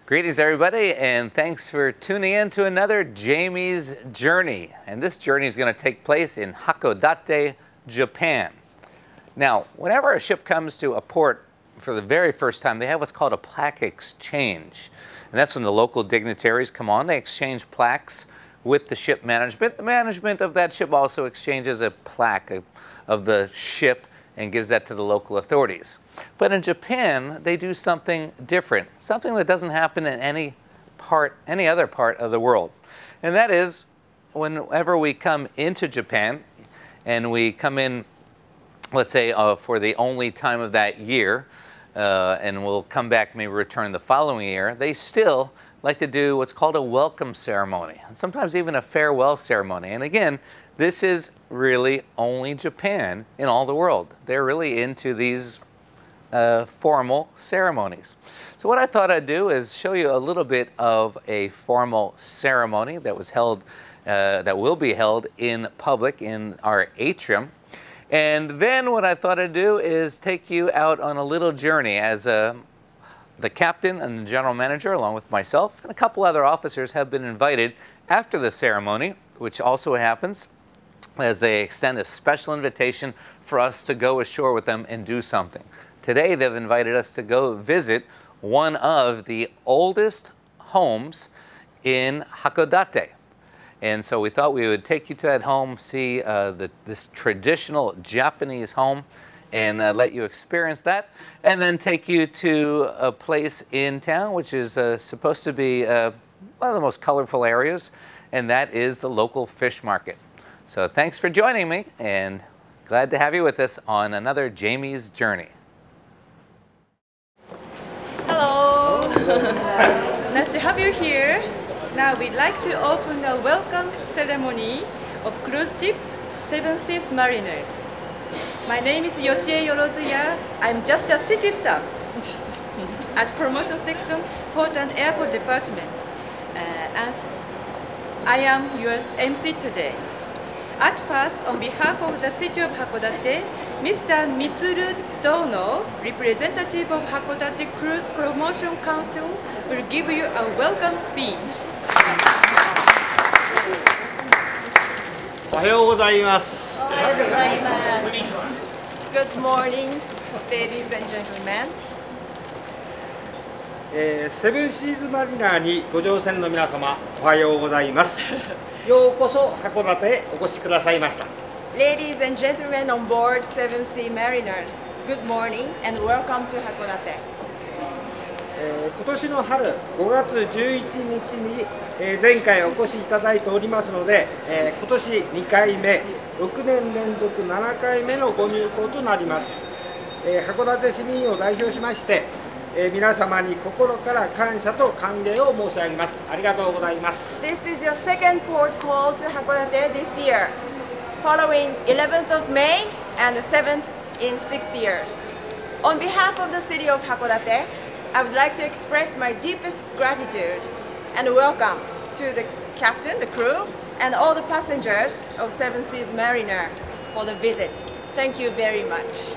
Greetings everybody, and thanks for tuning in to another Jamie's Journey. And this journey is going to take place in Hakodate, Japan. Now, whenever a ship comes to a port for the very first time, they have what's called a plaque exchange. And that's when the local dignitaries come on. They exchange plaques with the ship management. The management of that ship also exchanges a plaque of the ship and gives that to the local authorities. But in Japan, they do something different, something that doesn't happen in any other part of the world. And that is, whenever we come into Japan, and we come in, let's say, for the only time of that year, and we'll come back, maybe return the following year, they still like to do what's called a welcome ceremony, sometimes even a farewell ceremony. And again, this is really only Japan in all the world. They're really into these formal ceremonies. So what I thought I'd do is show you a little bit of a formal ceremony that was held, that will be held in public in our atrium. And then what I thought I'd do is take you out on a little journey as the captain and the general manager, along with myself and a couple other officers, have been invited after the ceremony, which also happens as they extend a special invitation for us to go ashore with them and do something. Today, they've invited us to go visit one of the oldest homes in Hakodate. And so we thought we would take you to that home, see this traditional Japanese home, and let you experience that, and then take you to a place in town which is supposed to be one of the most colorful areas, and that is the local fish market. So thanks for joining me, and glad to have you with us on another Jamie's Journey. Hello! Nice to have you here. Now we'd like to open a welcome ceremony of cruise ship Seven Seas Mariner. My name is Yoshie Yorozuya. I'm just a city staff at promotion section, port and airport department. And I am your MC today. At first, on behalf of the city of Hakodate, Mr. Mitsuru Dono, representative of Hakodate Cruise Promotion Council, will give you a welcome speech. おはようございます。おはようございます。Good morning, ladies and gentlemen. セブンシーズマリナーにご乗船の皆様、おはようございます。ようこそ函館へお越しくださいました。Ladies and gentlemen on board Seven Sea Mariners, good morning and welcome to Hakodate. 今年の春5月11日に、前回お越しいただいておりますので、今年2回目、6年連続7回目のご入港となります。函館市民を代表しまして、皆様に心から感謝と歓迎を申し上げます。ありがとうございます。This is your second port call to Hakodate this year, following 11th of May and the 7th in 6 years. On behalf of the city of Hakodate, I would like to express my deepest gratitude and welcome to the captain, the crew, and all the passengers of Seven Seas Mariner for the visit. Thank you very much.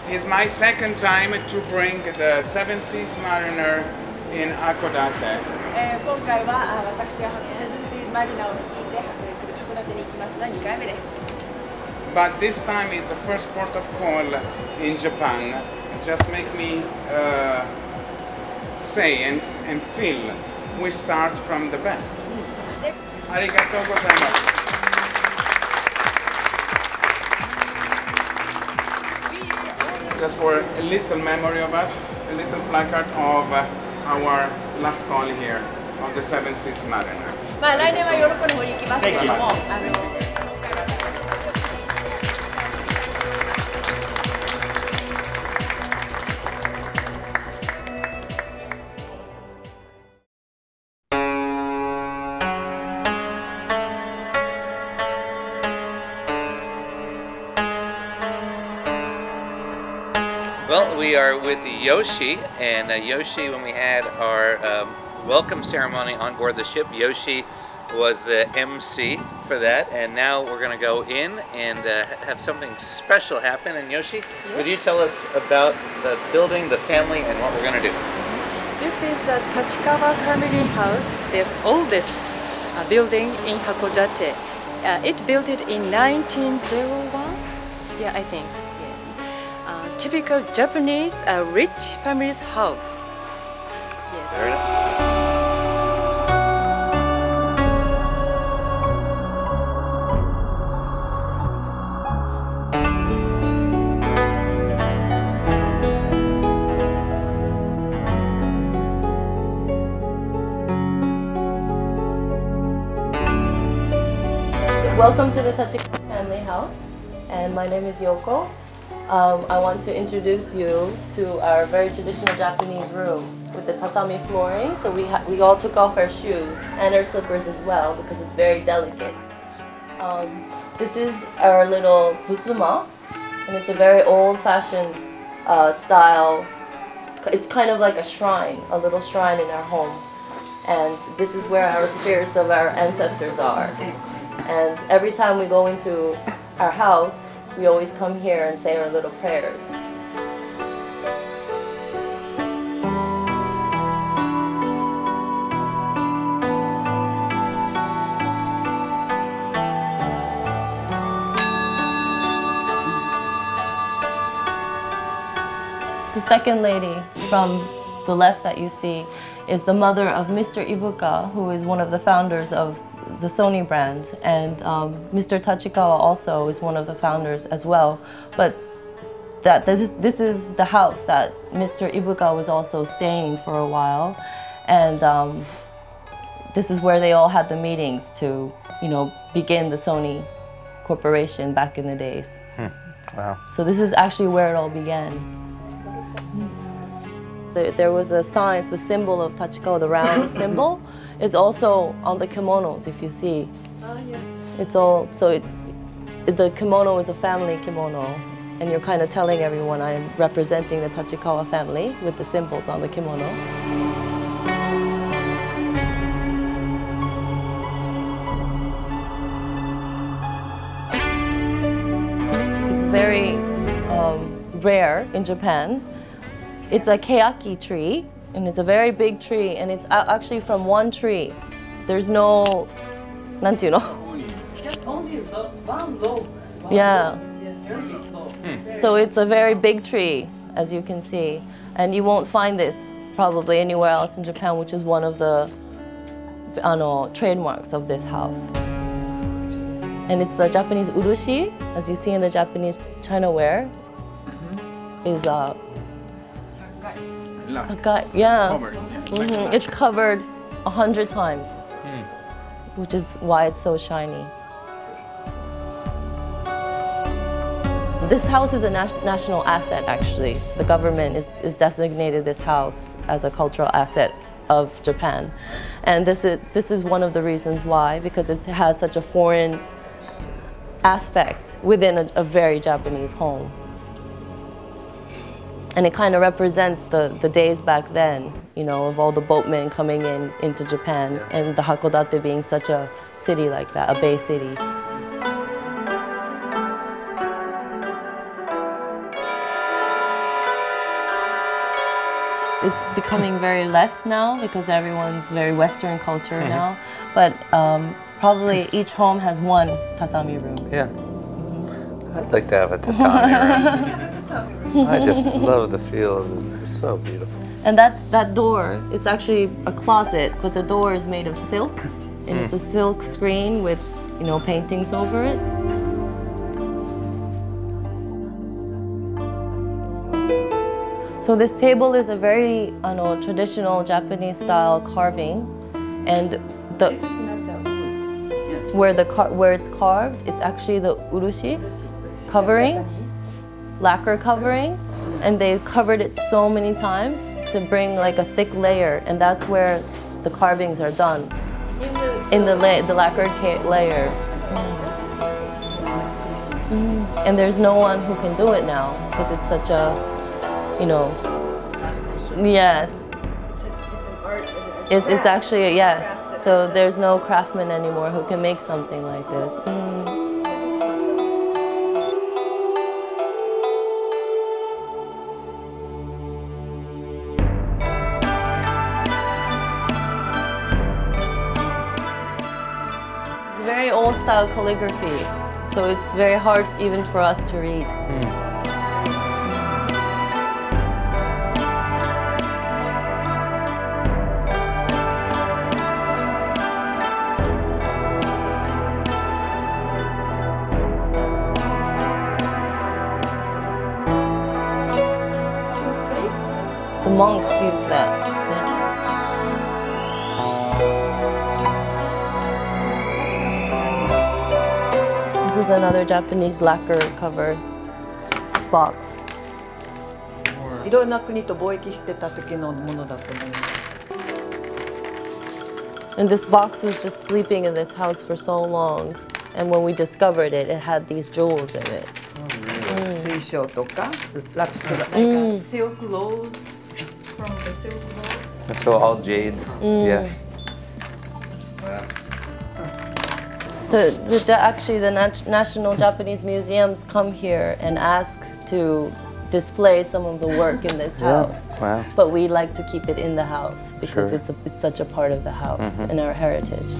It's my second time to bring the Seven Seas Mariner in Hakodate. 今回は私はセブンシーズマリナを率いて函館に行きますが2回目です。But this time is the first port of call in Japan. Just make me say and feel we start from the best. Arigatou gozaimasu. Just for a little memory of us, a little placard of our last call here on the Seven Seas Mariner. まあ来年はヨーロッパの方に行きますけれども、Well, we are with Yoshi, and Yoshi, when we had our welcome ceremony on board the ship, Yoshi was the MC for that, and now we're going to go in and have something special happen. And Yoshi, would you tell us about the building, the family, and what we're going to do? This is the Tachikawa family house, the oldest building in Hakodate. It built it in 1901, yeah, I think. Typical Japanese rich family's house. Yes. Very nice. Welcome to the Tachikawa family house, and my name is Yoko. I want to introduce you to our very traditional Japanese room with the tatami flooring. So we all took off our shoes and our slippers as well because it's very delicate. This is our little butsuma, and it's a very old-fashioned style. It's kind of like a shrine, a little shrine in our home. And this is where our spirits of our ancestors are. And every time we go into our house, we always come here and say our little prayers. The second lady from the left that you see is the mother of Mr. Ibuka, who is one of the founders of the Sony brand, and Mr. Tachikawa also is one of the founders as well. But this is the house that Mr. Ibuka was also staying for a while, and this is where they all had the meetings to, begin the Sony corporation back in the days. Wow. So this is actually where it all began. There was a sign, the symbol of Tachikawa, the round symbol, is also on the kimonos, if you see. Oh, yes. It's all, so the kimono is a family kimono, and you're kind of telling everyone I'm representing the Tachikawa family with the symbols on the kimono. It's very rare in Japan. It's a keaki tree, and it's a very big tree, and it's actually from one tree. There's no, nanti, Just only one lobe. yeah. Yes. So it's a very big tree, as you can see, and you won't find this probably anywhere else in Japan, which is one of the trademarks of this house. And it's the Japanese urushi, as you see in the Japanese chinaware, is yeah. Covered. It's covered 100 times, which is why it's so shiny. This house is a national asset, actually. The government is designated this house as a cultural asset of Japan. And this is one of the reasons why, because it has such a foreign aspect within a very Japanese home. And it kind of represents the days back then, of all the boatmen coming into Japan, and the Hakodate being such a city like that, a bay city. it's becoming very less now because everyone's very Western culture now. But probably each home has one tatami room. Yeah. I'd like to have a tatami room. I just love the feel of it. It's so beautiful. And that door, it's actually a closet, but the door is made of silk, and it's a silk screen with, you know, paintings over it. So this table is a very traditional Japanese style carving, and the where it's carved, it's actually the urushi covering, lacquer covering, and they covered it so many times to bring like a thick layer, and that's where the carvings are done in the lacquered layer. And there's no one who can do it now because it's such a, you know, yes. It's actually, yes. So there's no craftsman anymore who can make something like this. It's very old style calligraphy, so it's very hard even for us to read. The monks use that. This is another Japanese lacquer cover box. いろんな国と貿易してた時のものだと思います。 And this box was just sleeping in this house for so long. And when we discovered it, it had these jewels in it. 水晶とかラピスが。Silk road from the silk road. So all jade. Yeah. So actually, the National Japanese Museums come here and ask to display some of the work in this house. Wow. But we like to keep it in the house because Sure. it's such a part of the house and our heritage.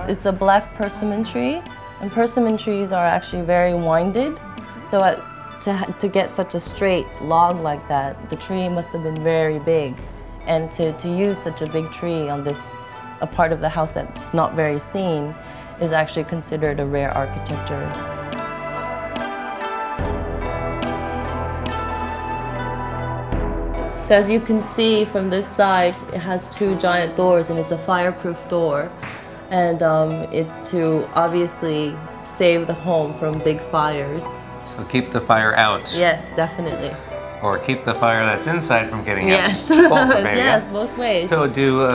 It's a black persimmon tree, and persimmon trees are actually very winded. So to get such a straight log like that, the tree must have been very big. And to use such a big tree on a part of the house that's not very seen is actually considered a rare architecture. So as you can see from this side, it has two giant doors, and it's a fireproof door. And it's to obviously save the home from big fires. So keep the fire out. Yes, definitely. Or keep the fire that's inside from getting Yes. out. Both, maybe, yes, yeah? both ways. So do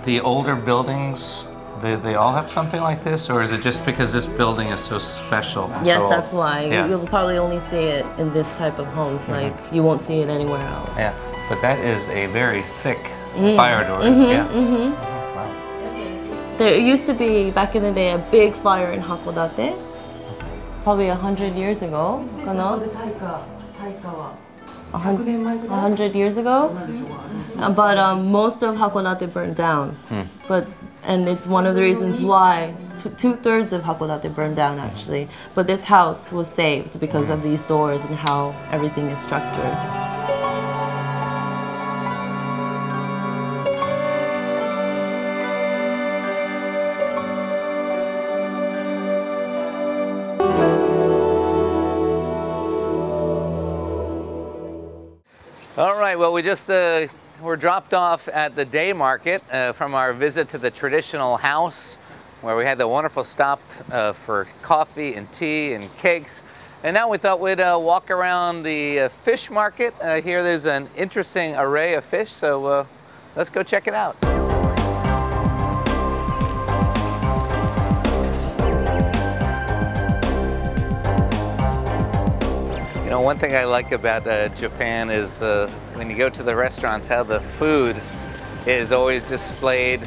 the older buildings, they all have something like this? Or is it just because this building is so special? Yes, so that's why. Yeah. You'll probably only see it in this type of homes. Like, you won't see it anywhere else. Yeah, but that is a very thick fire door. Yeah. Wow. There used to be, back in the day, a big fire in Hakodate. Probably 100 years ago. 100 years ago. But most of Hakodate burned down. And it's one of the reasons why 2/3 of Hakodate burned down, actually. But this house was saved because of these doors and how everything is structured. right, well, we just were dropped off at the day market from our visit to the traditional house, where we had the wonderful stop for coffee and tea and cakes. And now we thought we'd walk around the fish market. Here there's an interesting array of fish, so let's go check it out. You know, one thing I like about Japan is when you go to the restaurants, how the food is always displayed.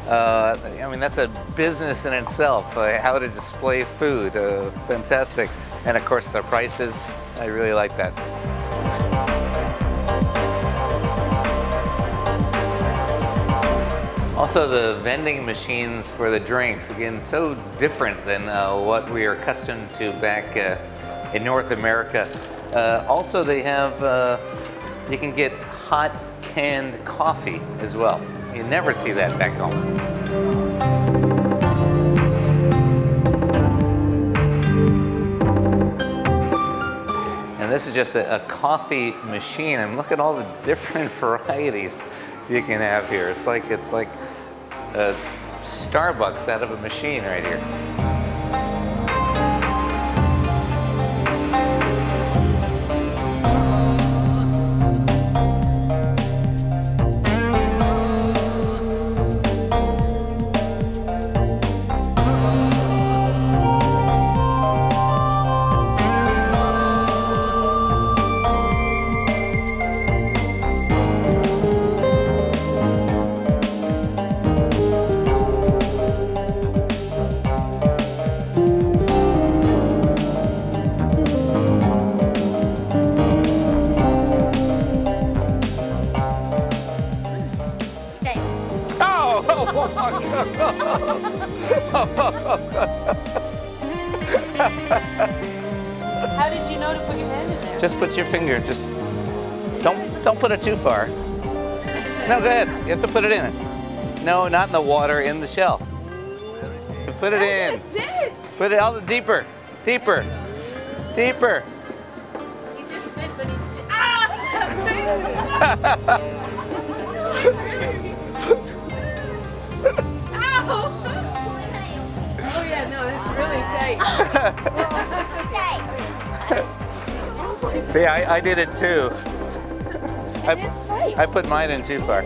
I mean, that's a business in itself, how to display food. Fantastic. And of course, the prices, I really like that. Also, the vending machines for the drinks, again, so different than what we are accustomed to back in North America. Also, they have, you can get hot canned coffee as well. You never see that back home. And this is just a coffee machine, and look at all the different varieties you can have here. It's like Starbucks out of a machine right here. How did you know to put your hand in there? Just put your finger, just don't put it too far. No, go ahead. You have to put it in it. No, not in the water, in the shell. You put it in. Put it all the deeper, deeper, deeper. He just bit, but he's just... Ah! Oh yeah, no, it's really tight. See, I did it too. It's tight. I put mine in too far.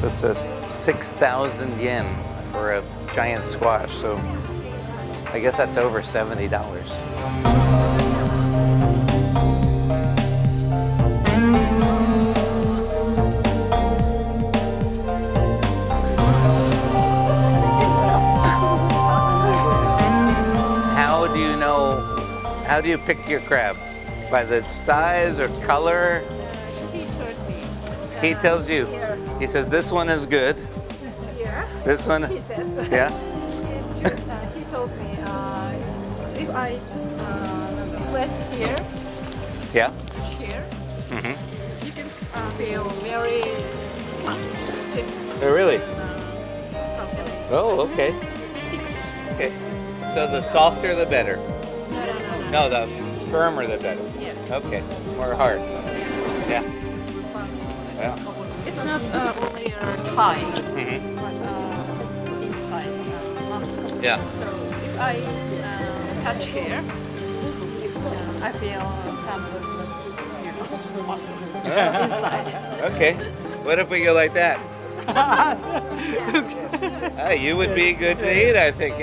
It says 6,000 yen for a giant squash, so I guess that's over $70. How do you pick your crab? By the size or color? He told me. He tells you. Here. He says this one is good. Here. This one. He said. Yeah. He told me if I place here. Yeah. Here. Mm-hmm. You can feel very stiff. Oh, really? Okay. Oh, okay. Fixed. Okay. So the softer the better. No. No, the firmer the better. Yeah. Okay. More hard. Yeah. Yeah. It's not only size, Mm-hmm. but inside muscle. Yeah. So if I touch here, I feel some muscle inside. Okay. What if we go like that? You would be good to eat, I think.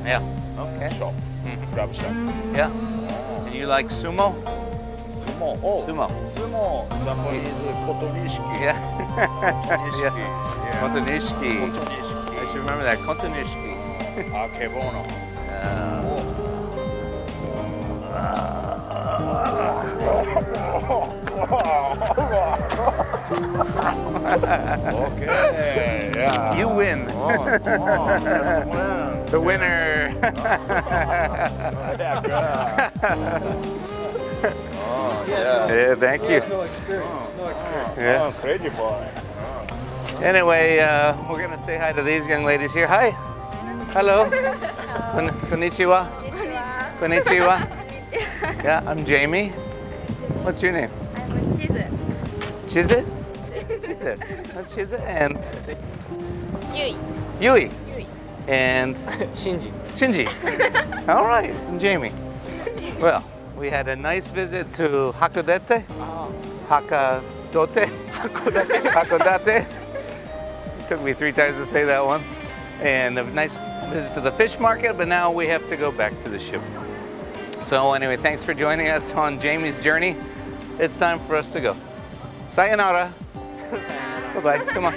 Yeah. Okay. Shop. Grab shop. Yeah. And you like sumo? Sumo. Oh. Sumo. Sumo. Japanese kotonishiki. Yeah. Yeah. Kontonishiki. Kotonishiki. I should remember that. Kontonishiki. Akebono. Okay. Yeah. You win. The winner. Yeah, thank you. Yeah. Oh, crazy boy. Anyway, we're going to say hi to these young ladies here. Hi. Hello. Konnichiwa. Konnichiwa. Yeah, I'm Jamie. What's your name? I'm Chizu. Chizu? Chizu. That's Chizu. And Yui. Yui. And Shinji. Shinji. All right, and Jamie. Well, we had a nice visit to Hakodate. Hakodate. Hakodate. It took me 3 times to say that one. And a nice visit to the fish market, but now we have to go back to the ship. So anyway, thanks for joining us on Jamie's journey. It's time for us to go. Sayonara. Bye-bye. Come on.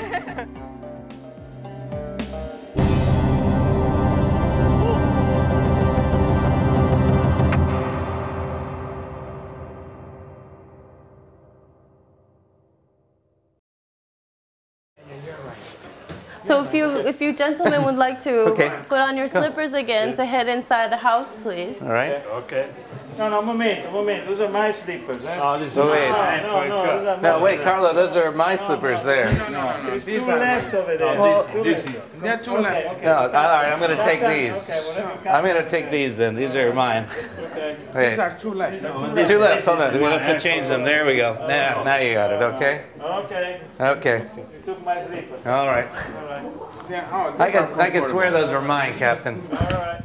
So if you gentlemen would like to Okay. put on your slippers again to head inside the house, please. All right. Okay. No, momento. Those are my slippers. Eh? Oh, wait. No. No, wait, Carlo, those are my slippers there. There's two left over there. Well, There are two left. No, all right, I'm going to take these. Okay, whatever comes. I'm going to take these then. These are mine. Okay. These Okay. are two left. Two left. Hold on. We're going to have to change them. There we go. Now you got it. Okay. Okay. Okay. You took my slippers. All right. All right. Yeah, oh, I these are could swear comfortable. those were mine, Captain. All right.